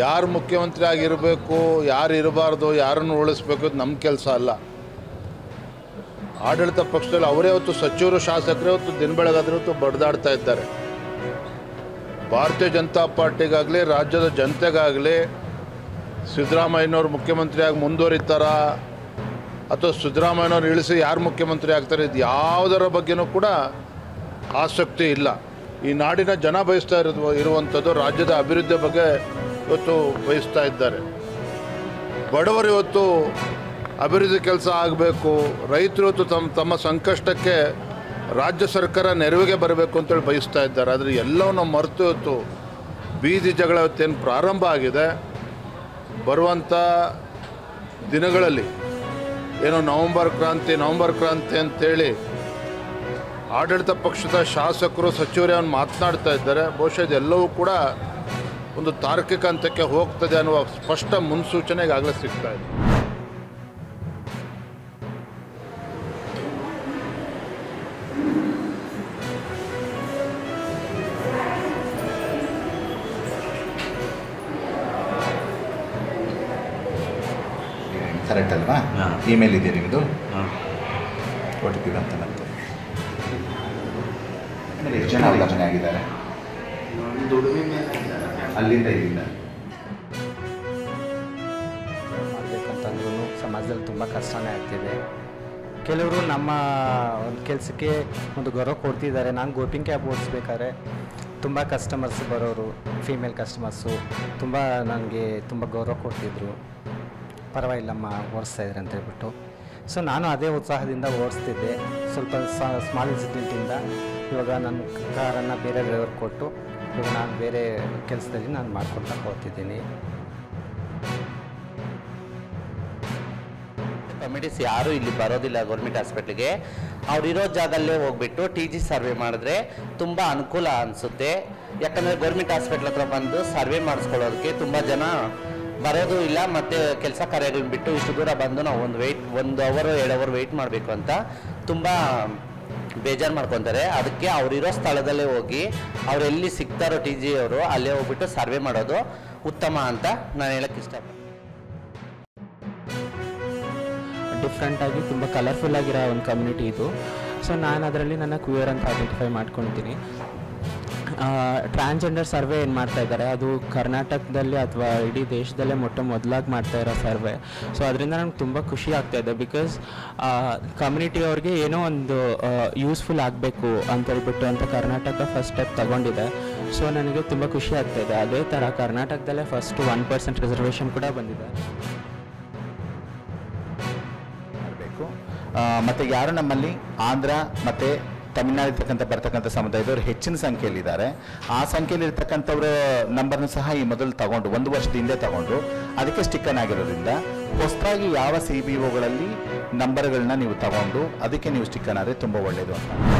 ಯಾರು ಮುಖ್ಯಮಂತ್ರಿ ಆಗಿರಬೇಕು, ಯಾರು ಇರಬಾರ್ದು, ಯಾರನ್ನು ಉಳಿಸ್ಬೇಕು ಅದು ನಮ್ಮ ಕೆಲಸ ಅಲ್ಲ. ಆಡಳಿತ ಪಕ್ಷದಲ್ಲಿ ಅವರೇ ಹೊತ್ತು ಸಚಿವರು, ಶಾಸಕರೇ ಹೊತ್ತು ದಿನ ಬೆಳಗಾದ್ರೆ ಹೊತ್ತು ಬಡ್ದಾಡ್ತಾ ಇದ್ದಾರೆ. ಭಾರತೀಯ ಜನತಾ ಪಾರ್ಟಿಗಾಗಲಿ ರಾಜ್ಯದ ಜನತೆಗಾಗಲಿ ಸಿದ್ದರಾಮಯ್ಯನವ್ರು ಮುಖ್ಯಮಂತ್ರಿಯಾಗಿ ಮುಂದುವರಿತಾರಾ ಅಥವಾ ಸಿದ್ದರಾಮಯ್ಯನವ್ರು ಇಳಿಸಿ ಯಾರು ಮುಖ್ಯಮಂತ್ರಿ ಆಗ್ತಾರೆ ಇದು ಯಾವುದರ ಬಗ್ಗೆನೂ ಕೂಡ ಆಸಕ್ತಿ ಇಲ್ಲ. ಈ ನಾಡಿನ ಜನ ಬಯಸ್ತಾ ಇರುವಂಥದ್ದು ರಾಜ್ಯದ ಅಭಿವೃದ್ಧಿ ಬಗ್ಗೆ ಇವತ್ತು ಬಯಸ್ತಾ ಇದ್ದಾರೆ. ಬಡವರು ಇವತ್ತು ಅಭಿವೃದ್ಧಿ ಕೆಲಸ ಆಗಬೇಕು, ರೈತರು ಇವತ್ತು ತಮ್ಮ ಸಂಕಷ್ಟಕ್ಕೆ ರಾಜ್ಯ ಸರ್ಕಾರ ನೆರವಿಗೆ ಬರಬೇಕು ಅಂತೇಳಿ ಬಯಸ್ತಾ ಇದ್ದಾರೆ. ಆದರೆ ಎಲ್ಲವನ್ನೂ ಮರೆತು ಇವತ್ತು ಬೀದಿ ಜಗಳ ಇವತ್ತೇನು ಪ್ರಾರಂಭ ಆಗಿದೆ. ಬರುವಂಥ ದಿನಗಳಲ್ಲಿ ಏನೋ ನವಂಬರ್ ಕ್ರಾಂತಿ ಅಂತೇಳಿ ಆಡಳಿತ ಪಕ್ಷದ ಶಾಸಕರು, ಸಚಿವರೇ ಅವನು ಮಾತನಾಡ್ತಾ ಇದ್ದಾರೆ. ಬಹುಶಃ ಇದೆಲ್ಲವೂ ಕೂಡ ಒಂದು ತಾರ್ಕಿಕ ಹಂತಕ್ಕೆ ಹೋಗ್ತದೆ ಅನ್ನುವ ಸ್ಪಷ್ಟ ಮುನ್ಸೂಚನೆ ಈಗಾಗಲೇ ಸಿಗ್ತಾ ಇದೆ. ಕರೆಕ್ಟ್ ಅಲ್ವಾ? ಇಮೇಲ್ ಇದೆ ನಿಮ್ಮದು, ಒ ಟಿ ಪಿ ಬಂತ ಮತ್ತೆ. ಎಷ್ಟು ಜನ ಅವಲಂಬನೆ ಆಗಿದ್ದಾರೆ ಅಲ್ಲಿಂದ ಇಲ್ಲಿಂದ? ಮಾಡಬೇಕಂತಂದ್ರೂ ಸಮಾಜದಲ್ಲಿ ತುಂಬ ಕಷ್ಟನೇ ಆಗ್ತಿದೆ. ಕೆಲವರು ನಮ್ಮ ಒಂದು ಕೆಲಸಕ್ಕೆ ಒಂದು ಗೌರವ ಕೊಡ್ತಿದ್ದಾರೆ. ನಾನು ಗೋಪಿಂಗ್ ಕ್ಯಾಬ್ ಓಡಿಸ್ಬೇಕಾದ್ರೆ ತುಂಬ ಕಸ್ಟಮರ್ಸ್ ಬರೋರು, ಫೀಮೇಲ್ ಕಸ್ಟಮರ್ಸು ತುಂಬ ನನಗೆ ತುಂಬ ಗೌರವ ಕೊಡ್ತಿದ್ರು. ಪರವಾಗಿಲ್ಲಮ್ಮ ಓಡಿಸ್ತಾಯಿದ್ರೆ ಅಂತ ಹೇಳ್ಬಿಟ್ಟು. ಸೊ ನಾನು ಅದೇ ಉತ್ಸಾಹದಿಂದ ಓಡಿಸ್ತಿದ್ದೆ. ಸ್ವಲ್ಪ ಸ್ಮಾಲ್ ಇನ್ಸಿಡೆಂಟಿಂದ ಇವಾಗ ನನ್ನ ಕಾರನ್ನು ಬೇರೆ ಡ್ರೈವರ್ ಕೊಟ್ಟು ಇವಾಗ ನಾನು ಬೇರೆ ಕೆಲಸದಲ್ಲಿ ನಾನು ಮಾಡ್ಕೊಳ್ತಾ ಹೋಗ್ತಿದ್ದೀನಿ. ಕಮಿಟೀಸ್ ಯಾರೂ ಇಲ್ಲಿ ಬರೋದಿಲ್ಲ ಗೌರ್ಮೆಂಟ್ ಹಾಸ್ಪಿಟ್ಲಿಗೆ. ಅವ್ರಿರೋ ಜಾಗದಲ್ಲೇ ಹೋಗ್ಬಿಟ್ಟು TG ಸರ್ವೆ ಮಾಡಿದ್ರೆ ತುಂಬ ಅನುಕೂಲ ಅನಿಸುತ್ತೆ. ಯಾಕಂದರೆ ಗೌರ್ಮೆಂಟ್ ಹಾಸ್ಪಿಟ್ಲ್ ಹತ್ರ ಬಂದು ಸರ್ವೆ ಮಾಡಿಸ್ಕೊಳ್ಳೋದಕ್ಕೆ ತುಂಬ ಜನ ಬರೋದು ಇಲ್ಲ. ಮತ್ತು ಕೆಲಸ ಕಾರ್ಯಗಳನ್ನ ಬಿಟ್ಟು ಇಷ್ಟು ದೂರ ಬಂದು ನಾವು ಒಂದು ಅವರ್ 2 ಅವರ್ ವೆಯ್ಟ್ ಮಾಡಬೇಕು ಅಂತ ತುಂಬ ಬೇಜಾರು ಮಾಡ್ಕೊತಾರೆ. ಅದಕ್ಕೆ ಅವರಿರೋ ಸ್ಥಳದಲ್ಲೇ ಹೋಗಿ ಅವ್ರು ಎಲ್ಲಿ ಸಿಗ್ತಾರೋ TG ಅವರು ಅಲ್ಲೇ ಹೋಗ್ಬಿಟ್ಟು ಸರ್ವೆ ಮಾಡೋದು ಉತ್ತಮ ಅಂತ ನಾನು ಹೇಳೋಕ್ಕೆ ಇಷ್ಟಪಡ್ತೀನಿ. ಡಿಫ್ರೆಂಟಾಗಿ ತುಂಬ ಕಲರ್ಫುಲ್ಲಾಗಿರೋ ಒಂದು ಕಮ್ಯುನಿಟಿ ಇದು. ಸೊ ನಾನು ಅದರಲ್ಲಿ ನನ್ನ ಕ್ಯೂಯರ್ ಅಂತ ಐಡೆಂಟಿಫೈ ಮಾಡ್ಕೊಳ್ತೀನಿ. ಟ್ರಾನ್ಸ್ಜೆಂಡರ್ ಸರ್ವೆ ಏನು ಮಾಡ್ತಾ ಇದ್ದಾರೆ ಅದು ಕರ್ನಾಟಕದಲ್ಲಿ ಅಥವಾ ಇಡೀ ದೇಶದಲ್ಲೇ ಮೊದಲಾಗಿ ಮಾಡ್ತಾ ಇರೋ ಸರ್ವೆ. ಸೊ ಅದರಿಂದ ನನಗೆ ತುಂಬ ಖುಷಿ ಆಗ್ತಾಯಿದೆ. ಬಿಕಾಸ್ ಕಮ್ಯುನಿಟಿಯವ್ರಿಗೆ ಏನೋ ಒಂದು ಯೂಸ್ಫುಲ್ ಆಗಬೇಕು ಅಂತೇಳ್ಬಿಟ್ಟು ಅಂತ ಕರ್ನಾಟಕ ಫಸ್ಟ್ ಸ್ಟೆಪ್ ತಗೊಂಡಿದೆ. ಸೊ ನನಗೆ ತುಂಬ ಖುಷಿ ಆಗ್ತಾಯಿದೆ. ಅದೇ ಥರ ಕರ್ನಾಟಕದಲ್ಲೇ ಫಸ್ಟು 1% ರಿಸರ್ವೇಷನ್ ಕೂಡ ಬಂದಿದೆ. ಮತ್ತು ಯಾರು ನಮ್ಮಲ್ಲಿ ಆಂಧ್ರ ಮತ್ತು ತಮಿಳ್ನಾಡಿರ್ತಕ್ಕಂಥ ಬರ್ತಕ್ಕಂಥ ಸಮುದಾಯದವರು ಹೆಚ್ಚಿನ ಸಂಖ್ಯೆಯಲ್ಲಿದ್ದಾರೆ. ಆ ಸಂಖ್ಯೆಯಲ್ಲಿ ಇರ್ತಕ್ಕಂಥವ್ರ ನಂಬರ್ನ ಸಹ ಈ ಮೊದಲು ತಗೊಂಡು 1 ವರ್ಷದ ಹಿಂದೆ ತಗೊಂಡು ಅದಕ್ಕೆ ಸ್ಟಿಕ್ಕನ್ ಆಗಿರೋದ್ರಿಂದ ಹೊಸದಾಗಿ ಯಾವ CBOಗಳಲ್ಲಿ ನಂಬರ್ಗಳನ್ನ ನೀವು ತಗೊಂಡು ಅದಕ್ಕೆ ನೀವು ಸ್ಟಿಕ್ಕನ್ ಆದರೆ ತುಂಬ ಒಳ್ಳೆಯದು ಅಂತ.